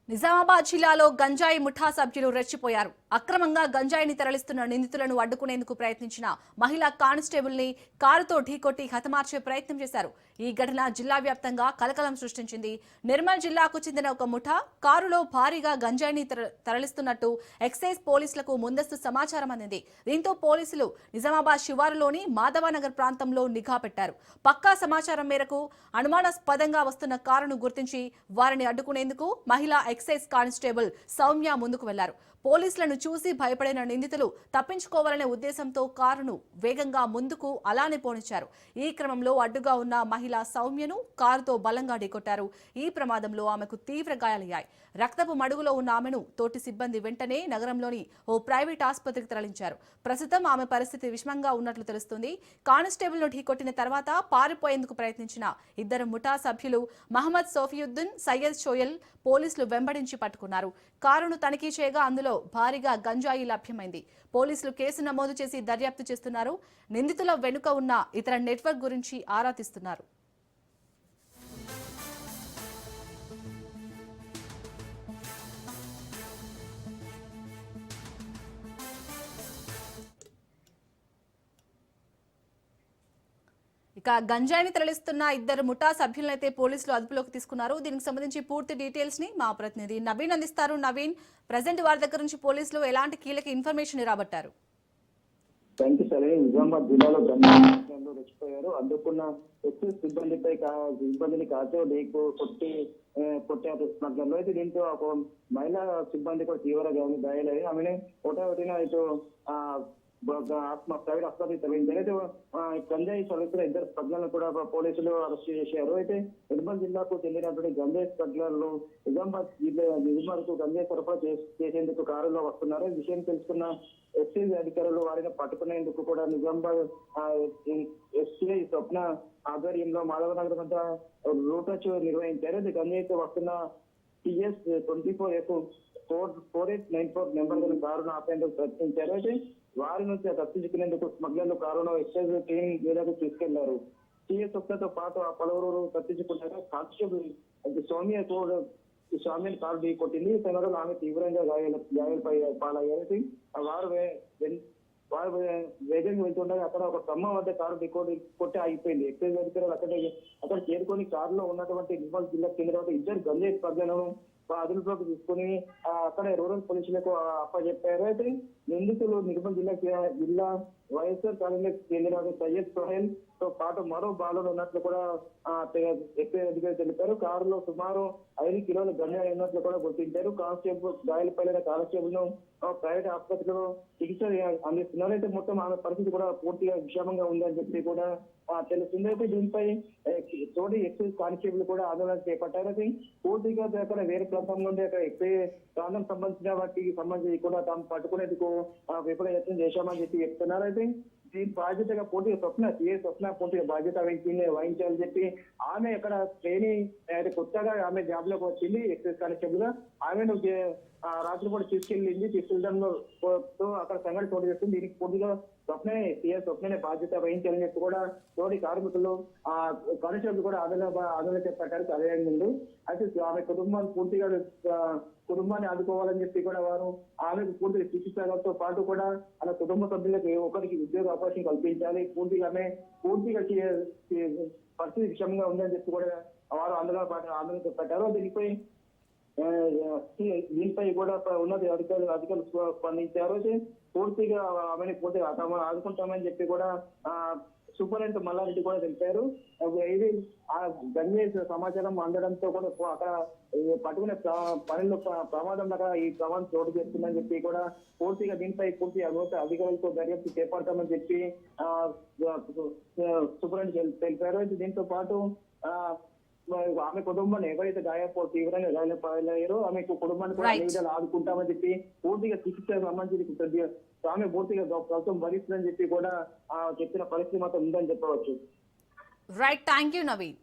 నిజామాబాద్ జిల్లాలో గంజాయి ముఠా సభ్యులు రెచ్చిపోయారు. అక్రమంగా గంజాయిని తరలిస్తున్న నిందితులను అడ్డుకునేందుకు ప్రయత్నించిన మహిళా కానిస్టేబుల్ ని కారుతో ఢీకొట్టి హతమార్చే ప్రయత్నం చేశారు. ఈ ఘటన జిల్లా వ్యాప్తంగా కలకలం సృష్టించింది. నిర్మల్ జిల్లాకు చెందిన ఒక ముఠా కారులో భారీగా గంజాయిని తరలిస్తున్నట్టు ఎక్సైజ్ పోలీసులకు ముందస్తు సమాచారం అందింది. దీంతో పోలీసులు నిజామాబాద్ శివారులోని మాధవనగర్ ప్రాంతంలో నిఘా పెట్టారు. పక్కా సమాచారం మేరకు అనుమానాస్పదంగా వస్తున్న కారును గుర్తించి వారిని అడ్డుకునేందుకు మహిళా ఎక్సైజ్ కానిస్టేబుల్ సౌమ్య ముందుకు వెళ్లారు. పోలీసులను చూసి భయపడిన నిందితులు తప్పించుకోవాలనే ఉద్దేశంతో కారును వేగంగా ముందుకు అలానే పోనిచ్చారు. ఈ క్రమంలో అడ్డుగా ఉన్న మహిళ సౌమ్యను కారుతో బలంగా ఢీకొట్టారు. ఈ ప్రమాదంలో ఆమెకు తీవ్ర గాయాలయ్యాయి. రక్తపు మడుగులో ఉన్న ఆమెను తోటి సిబ్బంది వెంటనే నగరంలోని ఓ ప్రైవేట్ ఆసుపత్రికి తరలించారు. ప్రస్తుతం ఆమె పరిస్థితి విషమంగా ఉన్నట్లు తెలుస్తుంది. కానిస్టేబుల్ను ఢీకొట్టిన తర్వాత పారిపోయేందుకు ప్రయత్నించిన ఇద్దరు ముఠా సభ్యులు మహమ్మద్ సోఫియుద్దీన్, సయ్యద్ షోయల్ పోలీసులు వెంబడించి పట్టుకున్నారు. కారును తనిఖీ చేయగా అందులో భారీగా గంజాయి లభ్యమైంది. పోలీసులు కేసు నమోదు చేసి దర్యాప్తు చేస్తున్నారు. నిందితుల వెనుక ఉన్న ఇతర నెట్వర్క్ గురించి ఆరా తీస్తున్నారు. ఇక గంజాయిని తరలిస్తున్న ఇద్దరు ముఠా సభ్యులనైతే పోలీసులు అదుపులోకి తీసుకున్నారు. దీనికి సంబంధించి పూర్తి డీటెయిల్స్ ని మా ప్రతినిధి నవీన్ అందిస్తారు. నవీన్, ప్రజెంట్ వారి దగ్గర నుంచి పోలీసులు ఎలాంటి కీలక ఇన్ఫర్మేషన్ రాబట్టారు? నిజామాబాద్ జిల్లాలో గంజాయిలో రెచ్చిపోయారు. అందుకున్న ఎక్సైజ్ సిబ్బందిని కాచో ఢీకు కొట్టారు స్మగ్లర్లు. అయితే దీంతో ఒక మహిళా సిబ్బంది కూడా తీవ్ర గాయాలయ్యి ఆమెను ఒకటిన ఇటు ప్రైవేట్ ఆసుపత్రికి తరలించారు. అయితే గంజాయి తరలిస్తున్న ఇద్దరు స్మగ్లర్లను కూడా పోలీసులు అరెస్ట్ చేశారు. అయితే నిర్మల్ జిల్లాకు చెందినటువంటి గంజాయి స్మగ్లర్లు నిజామాబాద్ కు గంజాయి సరఫరా చేసేందుకు కారులో వస్తున్నారు. ఈ విషయం తెలుసుకున్న ఎక్సైజ్ అధికారులు వారిని పట్టుకునేందుకు కూడా నిజామాబాద్ ఎస్ఐ స్వప్న ఆధ్వర్యంలో మాధవనగర్ వద్ద రూట్ నిర్వహించారు. ఇది గంజాయితో వస్తున్న TS 24F4894 నెంబర్ గల కారును ఆపేందుకు ప్రయత్నించారు. అయితే వారి నుంచి తప్పించుకునేందుకు స్మగ్లర్లు కారును ఎక్సైజ్ టీం మీదకు తీసుకెళ్లారు. TS స్వప్నతో పాటు ఆ పలువురు తప్పించుకున్నారు. కానిస్టేబుల్ స్వామిని కారు ఢీ కొట్టింది. తనలో ఆమె తీవ్రంగా గాయాలపై పాలయ్యారు. వారు వేగంగా వెళ్తుండగా అక్కడ ఒక స్తంభం వద్ద కారు కొట్టి ఆగిపోయింది. ఎక్సైజ్ అధికారులు అక్కడ చేరుకొని కారులో ఉన్నటువంటి నిర్మల్ జిల్లాకు చెందిన ఇద్దరు గంజాయి స్మగ్లర్లను అదుపులోకి తీసుకుని అక్కడ రూరల్ పోలీసులకు అప్పచెప్పారు. అయితే నిందితులు నిర్మల్ జిల్లా వైఎస్ఆర్ కాలనీకి చెందిన సయ్యద్ సోహెల్ తో పాటు మరో బాలుడు ఉన్నట్లు కూడా ఎక్సైజ్ అధికారులు తెలిపారు. కారులో సుమారు 5 కిలోల గంజాయి ఉన్నట్లు కూడా గుర్తించారు. కానిస్టేబుల్ గాయాలపైన కానిస్టేబుల్ ను ప్రైవేట్ ఆసుపత్రిలో చికిత్స అందిస్తున్నారు. అయితే మొత్తం ఆమె పరిస్థితి కూడా పూర్తిగా విషమంగా ఉందని చెప్పి కూడా తెలుస్తుంది. అయితే దీనిపై తోటి ఎక్సైజ్ కానిస్టేబుల్ కూడా ఆందోళన చేపట్టారు. అయితే పూర్తిగా అక్కడ వేరే ప్రాంతం నుండి అక్కడ ఎక్సైజ్ ప్రాంతం సంబంధించిన వాటికి సంబంధించి కూడా తాము పట్టుకునేందుకు విఫల యత్నం చేశామని చెప్పి చెప్తున్నారు. అయితే దీని బాధ్యతగా పూర్తిగా స్వప్న పూర్తిగా బాధ్యత వహించాలని చెప్పి ఆమె అక్కడ ట్రైనింగ్ కొత్తగా ఆమె జాబ్ లోకి వచ్చింది ఎక్సైజ్ కానిస్టేబుల్ గా. ఆమెను రాత్రి కూడా తీసుకెళ్ళడంలో అక్కడ సంఘటన చోటు చేస్తుంది. దీనికి పూర్తిగా స్వప్ననే బాధ్యత వహించాలని చెప్పి కూడా తోటి కార్మికులు కానిస్టేబుల్ కూడా ఆందోళన చేపట్టారు కార్యాలయం ముందు. అయితే ఆమె కుటుంబాన్ని ఆదుకోవాలని చెప్పి కూడా వారు ఆమెకు పూర్తిగా చికిత్సతో పాటు కూడా అలా కుటుంబ సభ్యులకు ఒకరికి ఉద్యోగ అవకాశం కల్పించాలి. పూర్తిగా పరిస్థితి విషమంగా ఉందని చెప్పి కూడా వారు ఆందోళన చేపట్టారు. దీనిపై కూడా ఉన్నత అధికారులు స్పందించారు. పూర్తిగా ఆమెను పూర్తిగా ఆదుకుంటామని చెప్పి కూడా సూపరింటెండెంట్ మల్లారెడ్డి కూడా తెలిపారు. ఇది ఆ గంజాయి సమాచారం అందడంతో కూడా అక్కడ పట్టుకునే పనిలో ప్రమాదం ఈ ప్రమాదం చోటు చేస్తుందని చెప్పి కూడా పూర్తిగా దీనిపై అధికారులతో దర్యాప్తు చేపడతామని చెప్పి సూపరింటెండెంట్ తెలిపారు. దీంతో పాటు ఆమె కుటుంబాన్ని ఎవరైతే తీవ్రంగా గాయపడయ్యారో ఆమె కుటుంబాన్ని కూడా అన్ని విధాలు ఆదుకుంటామని చెప్పి పూర్తిగా చికిత్స సంబంధించి ఆమె పూర్తిగా ప్రభుత్వం భరిస్తుందని చెప్పి కూడా చెప్పిన పరిస్థితి మాత్రం ఉందని చెప్పవచ్చు. Right, thank you Naveen.